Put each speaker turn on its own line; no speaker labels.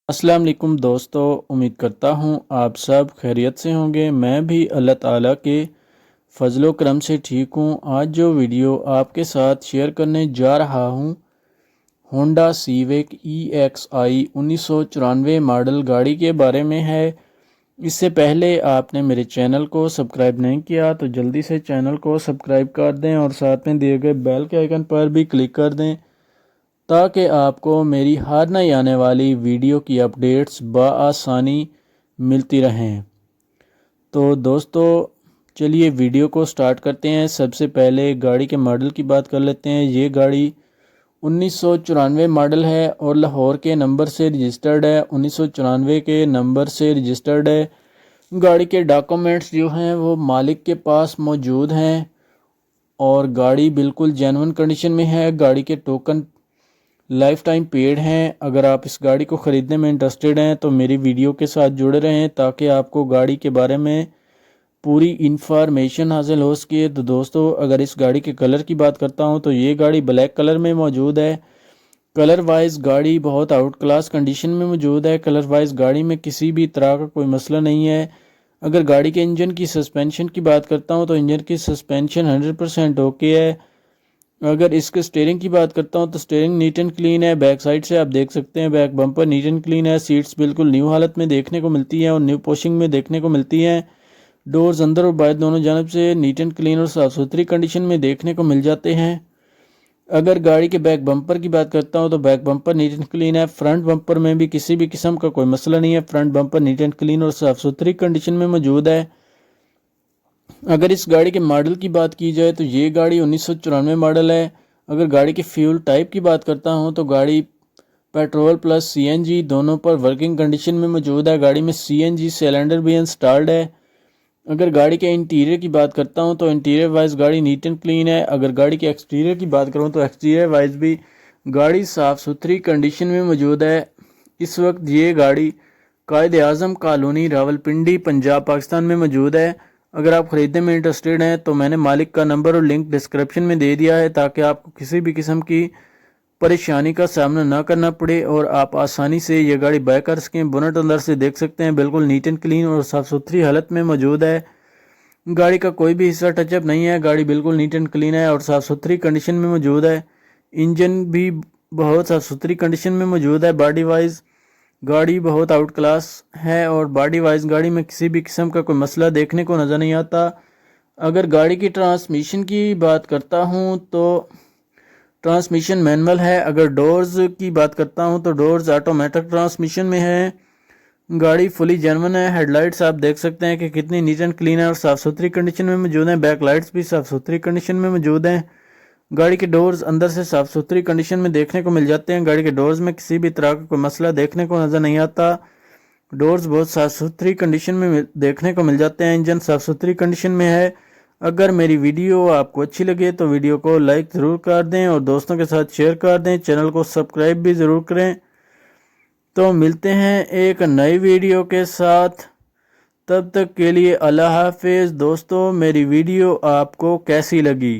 السلام علیکم دوستو، امید کرتا ہوں آپ سب خیریت سے ہوں گے۔ میں بھی اللہ تعالیٰ کے فضل و کرم سے ٹھیک ہوں۔ آج جو ویڈیو آپ کے ساتھ شیئر کرنے جا رہا ہوں، ہونڈا سیوک EXI 1994 ماڈل گاڑی کے بارے میں ہے۔ اس سے پہلے آپ نے میرے چینل کو سبسکرائب نہیں کیا تو جلدی سے چینل کو سبسکرائب کر دیں اور ساتھ میں دیے گئے بیل کے آئیکن پر بھی کلک کر دیں تاکہ آپ کو میری ہر نئی آنے والی ویڈیو کی اپڈیٹس بآسانی ملتی رہیں۔ تو دوستو چلیے ویڈیو کو سٹارٹ کرتے ہیں۔ سب سے پہلے گاڑی کے ماڈل کی بات کر لیتے ہیں۔ یہ گاڑی 1994 ماڈل ہے اور لاہور کے نمبر سے رجسٹرڈ ہے۔ 1994 کے نمبر سے رجسٹرڈ ہے۔ گاڑی کے ڈاکومنٹس جو ہیں وہ مالک کے پاس موجود ہیں اور گاڑی بالکل جینون کنڈیشن میں ہے۔ گاڑی کے ٹوکن لائف ٹائم پیڈ ہیں۔ اگر آپ اس گاڑی کو خریدنے میں انٹرسٹڈ ہیں تو میری ویڈیو کے ساتھ جڑے رہیں تاکہ آپ کو گاڑی کے بارے میں پوری انفارمیشن حاصل ہو سکے۔ تو دوستو اگر اس گاڑی کے کلر کی بات کرتا ہوں تو یہ گاڑی بلیک کلر میں موجود ہے۔ کلر وائز گاڑی بہت آؤٹ کلاس کنڈیشن میں موجود ہے۔ کلر وائز گاڑی میں کسی بھی طرح کا کوئی مسئلہ نہیں ہے۔ اگر گاڑی کے انجن کی سسپینشن کی بات کرتا ہوں تو انجن کی سسپینشن 100% اوکے ہے۔ اگر اس کے سٹیئرنگ کی بات کرتا ہوں تو سٹیئرنگ نیٹ اینڈ کلین ہے۔ بیک سائڈ سے آپ دیکھ سکتے ہیں back bumper neat and clean ہے۔ سیٹس بالکل نیو حالت میں دیکھنے کو ملتی ہیں اور نیو پوشنگ میں دیکھنے کو ملتی ہیں۔ ڈورز اندر اور باہر دونوں جانب سے نیٹ اینڈ کلین اور صاف ستھری کنڈیشن میں دیکھنے کو مل جاتے ہیں۔ اگر گاڑی کے بیک بمپر کی بات کرتا ہوں تو back bumper neat and clean ہے۔ فرنٹ بمپر میں بھی کسی بھی قسم کا کوئی مسئلہ نہیں ہے۔ Front bumper neat and clean اور صاف ستھری کنڈیشن میں موجود ہے۔ اگر اس گاڑی کے ماڈل کی بات کی جائے تو یہ گاڑی 1994 ماڈل ہے۔ اگر گاڑی کے فیول ٹائپ کی بات کرتا ہوں تو گاڑی پیٹرول پلس CNG دونوں پر ورکنگ کنڈیشن میں موجود ہے۔ گاڑی میں CNG سلنڈر بھی انسٹالڈ ہے۔ اگر گاڑی کے انٹیریئر کی بات کرتا ہوں تو انٹیریئر وائز گاڑی نیٹ اینڈ کلین ہے۔ اگر گاڑی کے ایکسٹیریئر کی بات کروں تو ایکسٹیریئر وائز بھی گاڑی صاف ستھری کنڈیشن میں موجود ہے۔ اس وقت یہ گاڑی قائد اعظم کالونی راولپنڈی پنجاب پاکستان میں موجود ہے۔ اگر آپ خریدنے میں انٹرسٹڈ ہیں تو میں نے مالک کا نمبر اور لنک ڈسکرپشن میں دے دیا ہے تاکہ آپ کو کسی بھی قسم کی پریشانی کا سامنا نہ کرنا پڑے اور آپ آسانی سے یہ گاڑی بائی کر سکیں۔ بونٹ اندر سے دیکھ سکتے ہیں بالکل نیٹ اینڈ کلین اور صاف ستھری حالت میں موجود ہے۔ گاڑی کا کوئی بھی حصہ ٹچ اپ نہیں ہے۔ گاڑی بالکل نیٹ اینڈ کلین ہے اور صاف ستھری کنڈیشن میں موجود ہے۔ انجن بھی بہت صاف ستھری کنڈیشن میں موجود ہے۔ باڈی وائز گاڑی بہت آؤٹ کلاس ہے اور باڈی وائز گاڑی میں کسی بھی قسم کا کوئی مسئلہ دیکھنے کو نظر نہیں آتا۔ اگر گاڑی کی ٹرانسمیشن کی بات کرتا ہوں تو ٹرانسمیشن مینول ہے۔ اگر ڈورز کی بات کرتا ہوں تو ڈورز آٹومیٹک ٹرانسمیشن میں ہے۔ گاڑی فلی جینون ہے۔ ہیڈ لائٹس آپ دیکھ سکتے ہیں کہ کتنی نیٹ اینڈ کلین ہے اور صاف ستھری کنڈیشن میں موجود ہیں۔ بیک لائٹس بھی صاف ستھری کنڈیشن میں موجود ہیں۔ گاڑی کے ڈورز اندر سے صاف ستھری کنڈیشن میں دیکھنے کو مل جاتے ہیں۔ گاڑی کے ڈورز میں کسی بھی طرح کا کوئی مسئلہ دیکھنے کو نظر نہیں آتا۔ ڈورز بہت صاف ستھری کنڈیشن میں دیکھنے کو مل جاتے ہیں۔ انجن صاف ستھری کنڈیشن میں ہے۔ اگر میری ویڈیو آپ کو اچھی لگے تو ویڈیو کو لائک ضرور کر دیں اور دوستوں کے ساتھ شیئر کر دیں۔ چینل کو سبسکرائب بھی ضرور کریں۔ تو ملتے ہیں ایک نئی ویڈیو کے ساتھ، تب تک کے لیے اللہ حافظ۔ دوستو میری ویڈیو آپ کو کیسی لگی؟